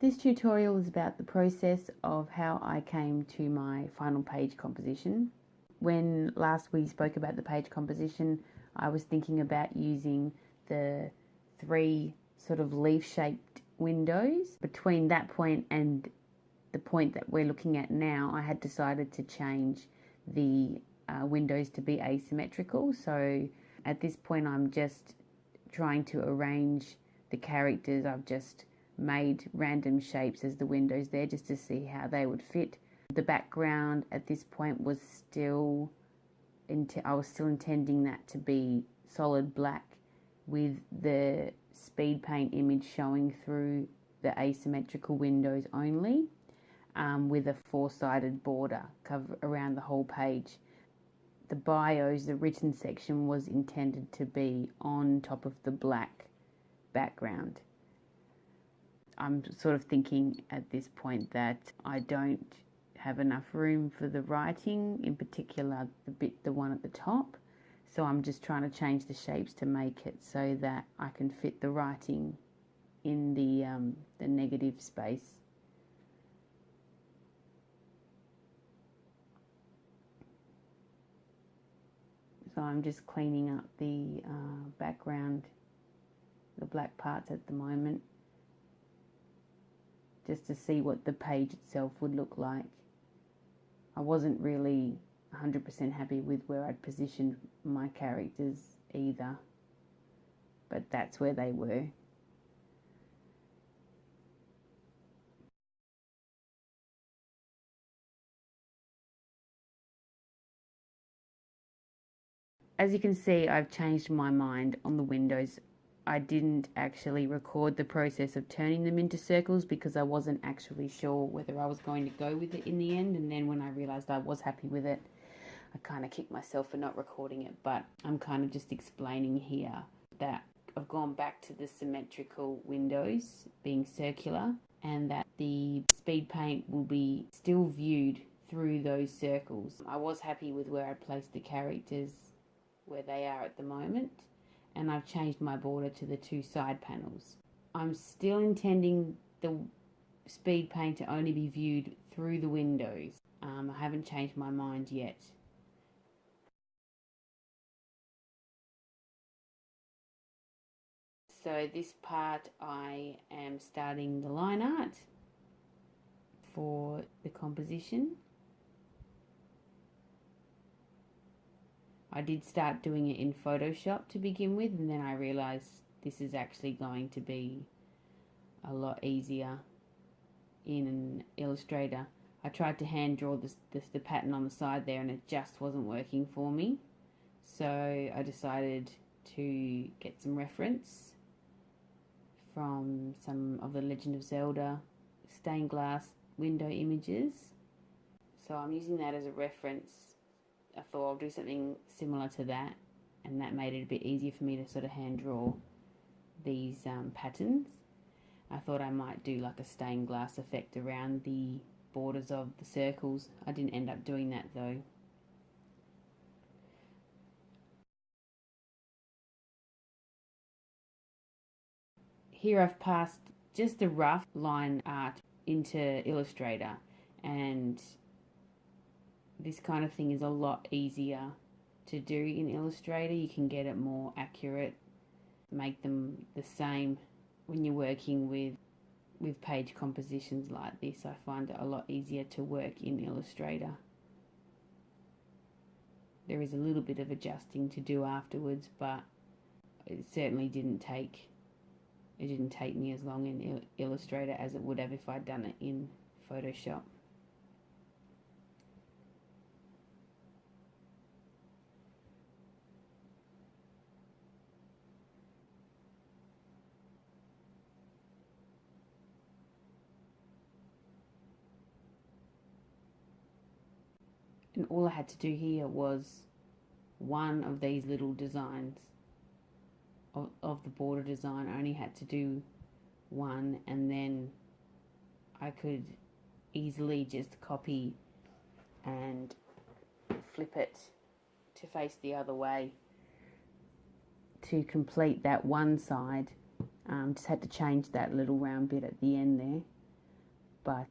This tutorial is about the process of how I came to my final page composition. When last we spoke about the page composition, I was thinking about using the 3 sort of leaf-shaped windows. Between that point and the point that we're looking at now, I had decided to change the windows to be asymmetrical. So at this point, I'm just trying to arrange the characters. I've just made random shapes as the windows there just to see how they would fit. The background at this point was still, I was still intending that to be solid black with the speed paint image showing through the asymmetrical windows only, with a 4-sided border cover around the whole page. The bios, the written section, was intended to be on top of the black background. I'm sort of thinking at this point that I don't have enough room for the writing, in particular the one at the top. So I'm just trying to change the shapes to make it so that I can fit the writing in the negative space. So I'm just cleaning up the background, the black parts at the moment, just to see what the page itself would look like. I wasn't really 100% happy with where I'd positioned my characters either, but that's where they were. As you can see, I've changed my mind on the windows. I didn't actually record the process of turning them into circles because I wasn't actually sure whether I was going to go with it in the end, and then when I realized I was happy with it, I kind of kicked myself for not recording it. But I'm kind of just explaining here that I've gone back to the symmetrical windows being circular, and that the speed paint will be still viewed through those circles. I was happy with where I placed the characters where they are at the moment, and I've changed my border to the 2 side panels. I'm still intending the speed paint to only be viewed through the windows. I haven't changed my mind yet. So this part, I am starting the line art for the composition. I did start doing it in Photoshop to begin with, and then I realized this is actually going to be a lot easier in Illustrator. I tried to hand draw the pattern on the side there, and it just wasn't working for me. So I decided to get some reference from some of the Legend of Zelda stained glass window images. So I'm using that as a reference. I thought I'll do something similar to that, and that made it a bit easier for me to sort of hand draw these patterns. I thought I might do like a stained glass effect around the borders of the circles. I didn't end up doing that though. Here I've passed just a rough line art into Illustrator, and this kind of thing is a lot easier to do in Illustrator. You can get it more accurate, make them the same when you're working with page compositions like this. I find it a lot easier to work in Illustrator. There is a little bit of adjusting to do afterwards, but it certainly didn't take me as long in Illustrator as it would have if I'd done it in Photoshop. And all I had to do here was one of these little designs of the border design. I only had to do one, and then I could easily just copy and flip it to face the other way to complete that one side. Just had to change that little round bit at the end there. but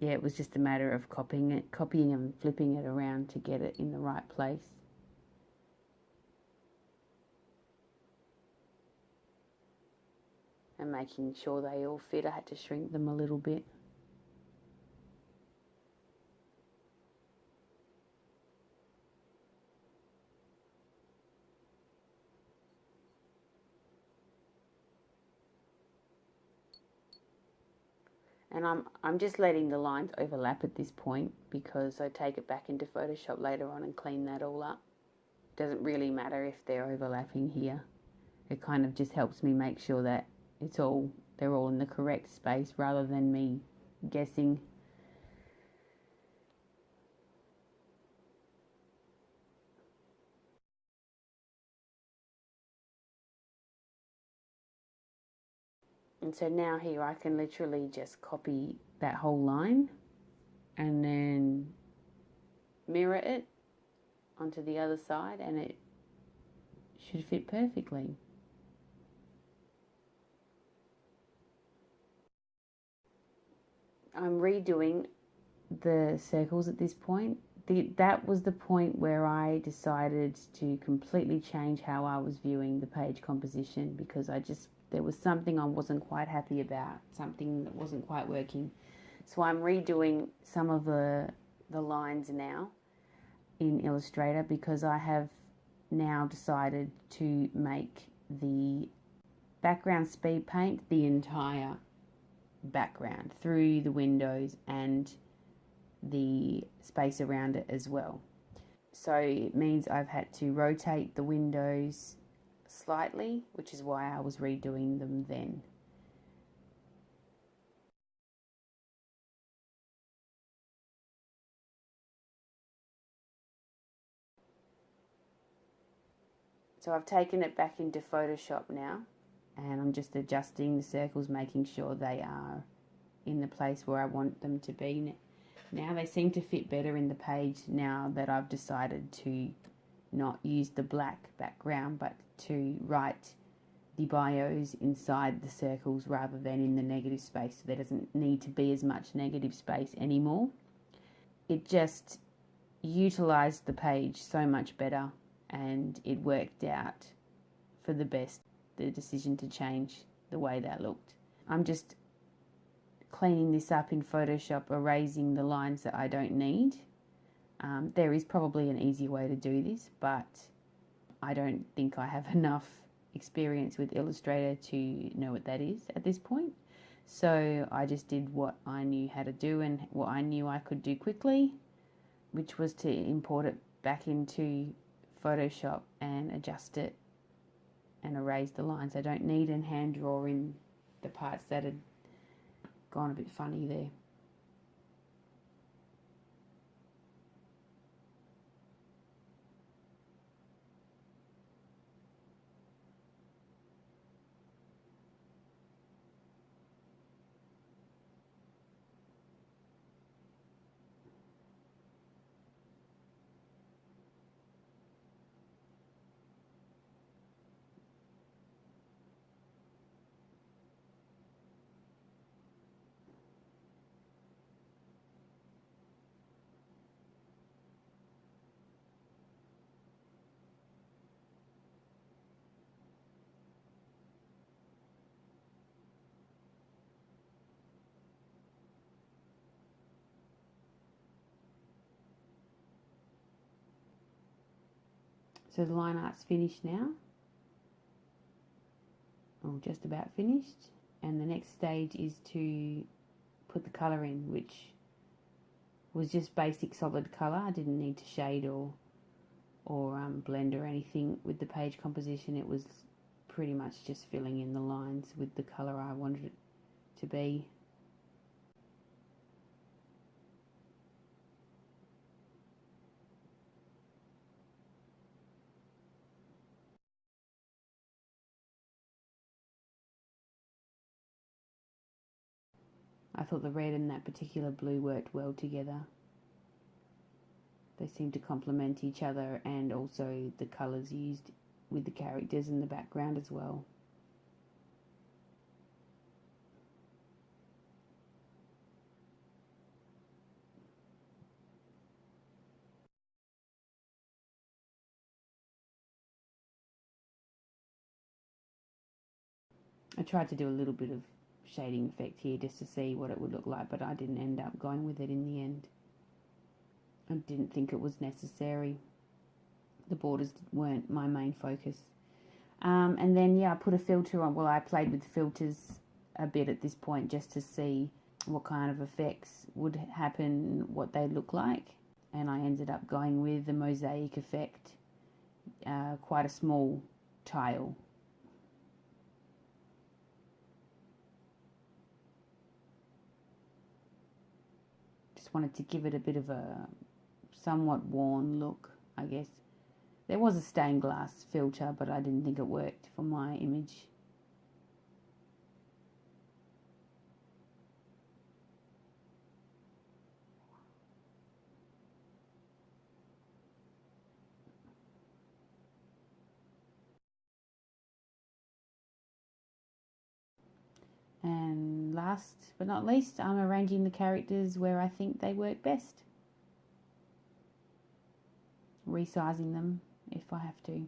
yeah, it was just a matter of copying and flipping it around to get it in the right place. And making sure they all fit. I had to shrink them a little bit. And I'm just letting the lines overlap at this point because I take it back into Photoshop later on and clean that all up. Doesn't really matter if they're overlapping here. It kind of just helps me make sure that they're all in the correct space rather than me guessing. And so now here I can literally just copy that whole line and then mirror it onto the other side, and it should fit perfectly. I'm redoing the circles at this point. That was the point where I decided to completely change how I was viewing the page composition, because there was something I wasn't quite happy about, something that wasn't quite working. So I'm redoing some of the lines now in Illustrator, because I have now decided to make the background speed paint the entire background through the windows and the space around it as well. So it means I've had to rotate the windows slightly, which is why I was redoing them then. So I've taken it back into Photoshop now, and I'm just adjusting the circles, making sure they are in the place where I want them to be. Now they seem to fit better in the page now that I've decided to not use the black background, but to write the bios inside the circles rather than in the negative space. So there doesn't need to be as much negative space anymore. It just utilized the page so much better, and it worked out for the best, the decision to change the way that looked. I'm just cleaning this up in Photoshop, erasing the lines that I don't need. There is probably an easy way to do this, but I don't think I have enough experience with Illustrator to know what that is at this point. So I just did what I knew how to do and what I knew I could do quickly, which was to import it back into Photoshop and adjust it and erase the lines I don't need, and hand draw in the parts that had gone a bit funny there. So the line art's finished now, or just about finished, and the next stage is to put the colour in, which was just basic solid colour. I didn't need to shade or blend or anything with the page composition. It was pretty much just filling in the lines with the colour I wanted it to be. I thought the red and that particular blue worked well together. They seem to complement each other, and also the colours used with the characters in the background as well. I tried to do a little bit of shading effect here just to see what it would look like, but I didn't end up going with it in the end. I didn't think it was necessary. The borders weren't my main focus. And then, I put a filter on. Well, I played with filters a bit at this point just to see what kind of effects would happen, what they look like. And I ended up going with the mosaic effect, quite a small tile. Just wanted to give it a bit of a somewhat worn look, I guess. There was a stained glass filter, but I didn't think it worked for my image. And last but not least, I'm arranging the characters where I think they work best. Resizing them if I have to.